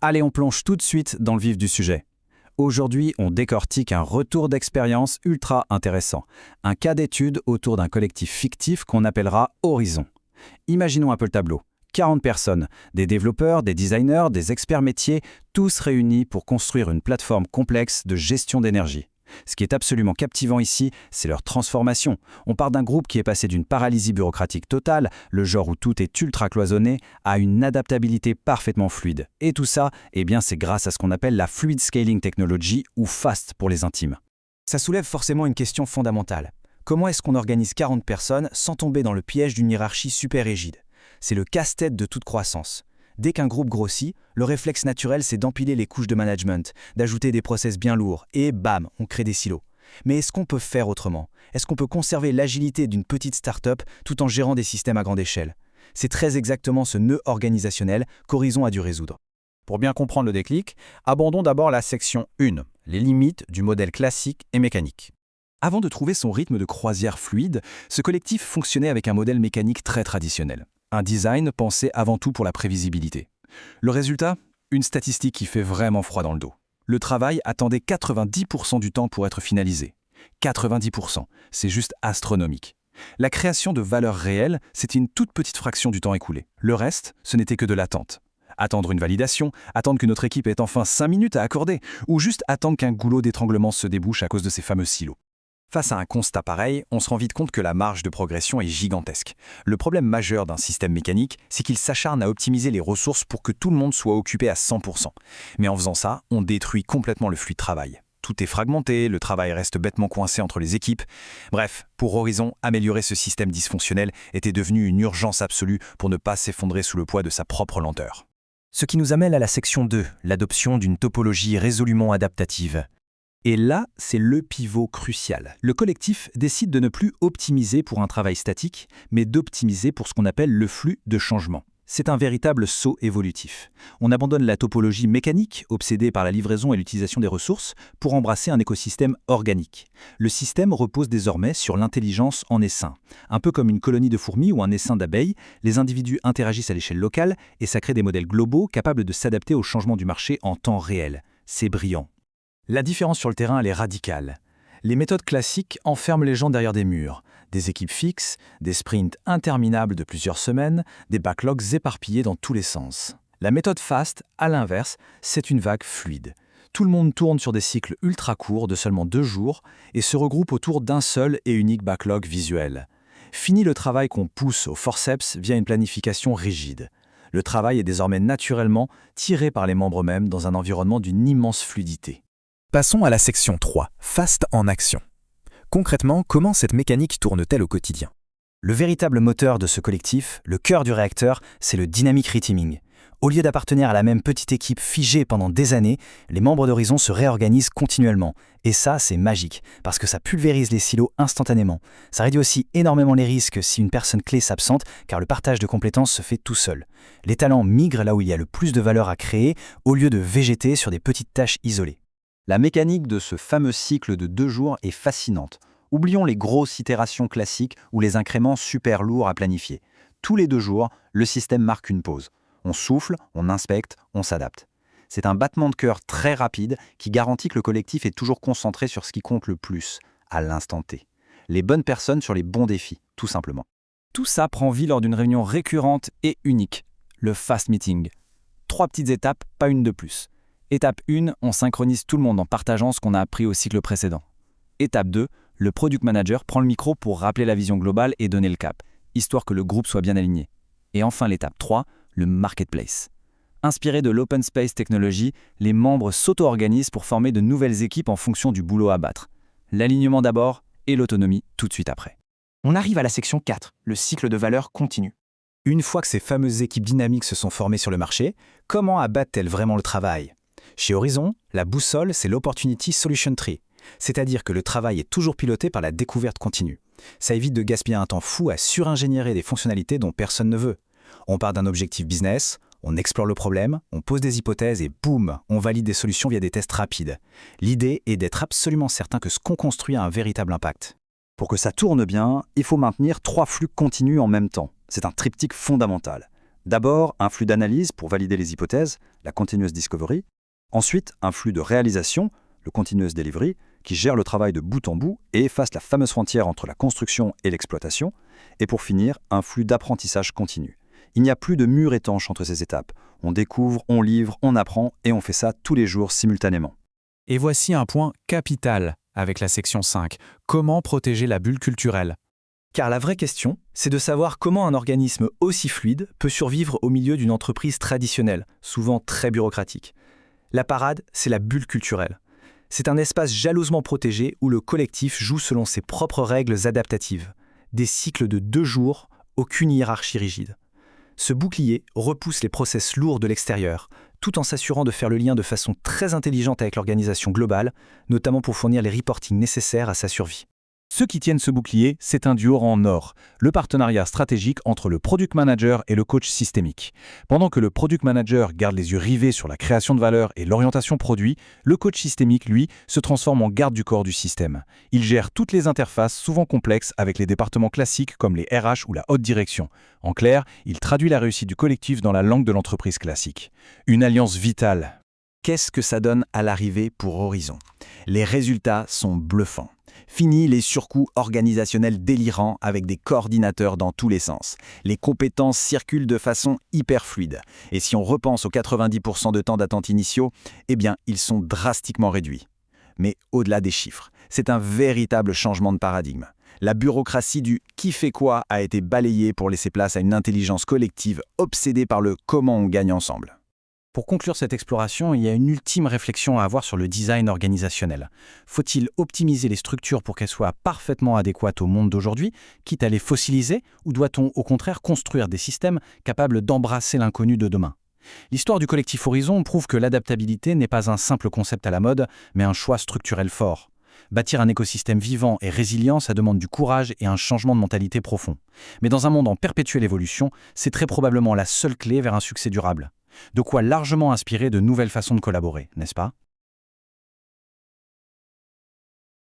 Allez, on plonge tout de suite dans le vif du sujet. Aujourd'hui, on décortique un retour d'expérience ultra intéressant, un cas d'étude autour d'un collectif fictif qu'on appellera Horizon. Imaginons un peu le tableau. 40 personnes, des développeurs, des designers, des experts métiers, tous réunis pour construire une plateforme complexe de gestion d'énergie. Ce qui est absolument captivant ici, c'est leur transformation. On part d'un groupe qui est passé d'une paralysie bureaucratique totale, le genre où tout est ultra cloisonné, à une adaptabilité parfaitement fluide. Et tout ça, c'est grâce à ce qu'on appelle la Fluid Scaling Technology, ou FAST pour les intimes. Ça soulève forcément une question fondamentale. Comment est-ce qu'on organise 40 personnes sans tomber dans le piège d'une hiérarchie super rigide ? C'est le casse-tête de toute croissance. Dès qu'un groupe grossit, le réflexe naturel, c'est d'empiler les couches de management, d'ajouter des process bien lourds, et bam, on crée des silos. Mais est-ce qu'on peut faire autrement ? Est-ce qu'on peut conserver l'agilité d'une petite start-up tout en gérant des systèmes à grande échelle ? C'est très exactement ce nœud organisationnel qu'Horizon a dû résoudre. Pour bien comprendre le déclic, abordons d'abord la section 1, les limites du modèle classique et mécanique. Avant de trouver son rythme de croisière fluide, ce collectif fonctionnait avec un modèle mécanique très traditionnel. Un design pensé avant tout pour la prévisibilité. Le résultat ? Une statistique qui fait vraiment froid dans le dos. Le travail attendait 90% du temps pour être finalisé. 90%, c'est juste astronomique. La création de valeur réelle, c'était une toute petite fraction du temps écoulé. Le reste, ce n'était que de l'attente. Attendre une validation, attendre que notre équipe ait enfin 5 minutes à accorder, ou juste attendre qu'un goulot d'étranglement se débouche à cause de ces fameux silos. Face à un constat pareil, on se rend vite compte que la marge de progression est gigantesque. Le problème majeur d'un système mécanique, c'est qu'il s'acharne à optimiser les ressources pour que tout le monde soit occupé à 100%. Mais en faisant ça, on détruit complètement le flux de travail. Tout est fragmenté, le travail reste bêtement coincé entre les équipes. Bref, pour Horizon, améliorer ce système dysfonctionnel était devenu une urgence absolue pour ne pas s'effondrer sous le poids de sa propre lenteur. Ce qui nous amène à la section 2, l'adoption d'une topologie résolument adaptative. Et là, c'est le pivot crucial. Le collectif décide de ne plus optimiser pour un travail statique, mais d'optimiser pour ce qu'on appelle le flux de changement. C'est un véritable saut évolutif. On abandonne la topologie mécanique, obsédée par la livraison et l'utilisation des ressources, pour embrasser un écosystème organique. Le système repose désormais sur l'intelligence en essaim. Un peu comme une colonie de fourmis ou un essaim d'abeilles, les individus interagissent à l'échelle locale et ça crée des modèles globaux capables de s'adapter aux changements du marché en temps réel. C'est brillant. La différence sur le terrain, elle est radicale. Les méthodes classiques enferment les gens derrière des murs, des équipes fixes, des sprints interminables de plusieurs semaines, des backlogs éparpillés dans tous les sens. La méthode FAST, à l'inverse, c'est une vague fluide. Tout le monde tourne sur des cycles ultra courts de seulement 2 jours et se regroupe autour d'un seul et unique backlog visuel. Fini le travail qu'on pousse au forceps via une planification rigide. Le travail est désormais naturellement tiré par les membres eux-mêmes dans un environnement d'une immense fluidité. Passons à la section 3, Fast en action. Concrètement, comment cette mécanique tourne-t-elle au quotidien ? Le véritable moteur de ce collectif, le cœur du réacteur, c'est le dynamic reteaming. Au lieu d'appartenir à la même petite équipe figée pendant des années, les membres d'Horizon se réorganisent continuellement. Et ça, c'est magique, parce que ça pulvérise les silos instantanément. Ça réduit aussi énormément les risques si une personne clé s'absente, car le partage de compétences se fait tout seul. Les talents migrent là où il y a le plus de valeur à créer, au lieu de végéter sur des petites tâches isolées. La mécanique de ce fameux cycle de 2 jours est fascinante. Oublions les grosses itérations classiques ou les incréments super lourds à planifier. Tous les 2 jours, le système marque une pause. On souffle, on inspecte, on s'adapte. C'est un battement de cœur très rapide qui garantit que le collectif est toujours concentré sur ce qui compte le plus, à l'instant T. Les bonnes personnes sur les bons défis, tout simplement. Tout ça prend vie lors d'une réunion récurrente et unique, le Fast Meeting. 3 petites étapes, pas une de plus. Étape 1, on synchronise tout le monde en partageant ce qu'on a appris au cycle précédent. Étape 2, le product manager prend le micro pour rappeler la vision globale et donner le cap, histoire que le groupe soit bien aligné. Et enfin l'étape 3, le marketplace. Inspiré de l'open space technology, les membres s'auto-organisent pour former de nouvelles équipes en fonction du boulot à battre. L'alignement d'abord et l'autonomie tout de suite après. On arrive à la section 4, le cycle de valeur continue. Une fois que ces fameuses équipes dynamiques se sont formées sur le marché, comment abattent-elles vraiment le travail ? Chez Horizon, la boussole, c'est l'Opportunity Solution Tree, c'est-à-dire que le travail est toujours piloté par la découverte continue. Ça évite de gaspiller un temps fou à suringénierer des fonctionnalités dont personne ne veut. On part d'un objectif business, on explore le problème, on pose des hypothèses et boum, on valide des solutions via des tests rapides. L'idée est d'être absolument certain que ce qu'on construit a un véritable impact. Pour que ça tourne bien, il faut maintenir 3 flux continus en même temps. C'est un triptyque fondamental. D'abord, un flux d'analyse pour valider les hypothèses, la continuous discovery. Ensuite, un flux de réalisation, le continuous delivery, qui gère le travail de bout en bout et efface la fameuse frontière entre la construction et l'exploitation. Et pour finir, un flux d'apprentissage continu. Il n'y a plus de mur étanche entre ces étapes. On découvre, on livre, on apprend et on fait ça tous les jours simultanément. Et voici un point capital avec la section 5. Comment protéger la bulle culturelle? Car la vraie question, c'est de savoir comment un organisme aussi fluide peut survivre au milieu d'une entreprise traditionnelle, souvent très bureaucratique. La parade, c'est la bulle culturelle. C'est un espace jalousement protégé où le collectif joue selon ses propres règles adaptatives. Des cycles de 2 jours, aucune hiérarchie rigide. Ce bouclier repousse les process lourds de l'extérieur, tout en s'assurant de faire le lien de façon très intelligente avec l'organisation globale, notamment pour fournir les reportings nécessaires à sa survie. Ceux qui tiennent ce bouclier, c'est un duo en or, le partenariat stratégique entre le product manager et le coach systémique. Pendant que le product manager garde les yeux rivés sur la création de valeur et l'orientation produit, le coach systémique, lui, se transforme en garde du corps du système. Il gère toutes les interfaces, souvent complexes, avec les départements classiques comme les RH ou la haute direction. En clair, il traduit la réussite du collectif dans la langue de l'entreprise classique. Une alliance vitale. Qu'est-ce que ça donne à l'arrivée pour Horizon? Les résultats sont bluffants. Fini les surcoûts organisationnels délirants avec des coordinateurs dans tous les sens. Les compétences circulent de façon hyper fluide. Et si on repense aux 90% de temps d'attente initiaux, eh bien, ils sont drastiquement réduits. Mais au-delà des chiffres, c'est un véritable changement de paradigme. La bureaucratie du « qui fait quoi » a été balayée pour laisser place à une intelligence collective obsédée par le « comment on gagne ensemble ». Pour conclure cette exploration, il y a une ultime réflexion à avoir sur le design organisationnel. Faut-il optimiser les structures pour qu'elles soient parfaitement adéquates au monde d'aujourd'hui, quitte à les fossiliser, ou doit-on au contraire construire des systèmes capables d'embrasser l'inconnu de demain? L'histoire du collectif Horizon prouve que l'adaptabilité n'est pas un simple concept à la mode, mais un choix structurel fort. Bâtir un écosystème vivant et résilient, ça demande du courage et un changement de mentalité profond. Mais dans un monde en perpétuelle évolution, c'est très probablement la seule clé vers un succès durable. De quoi largement inspirer de nouvelles façons de collaborer, n'est-ce pas?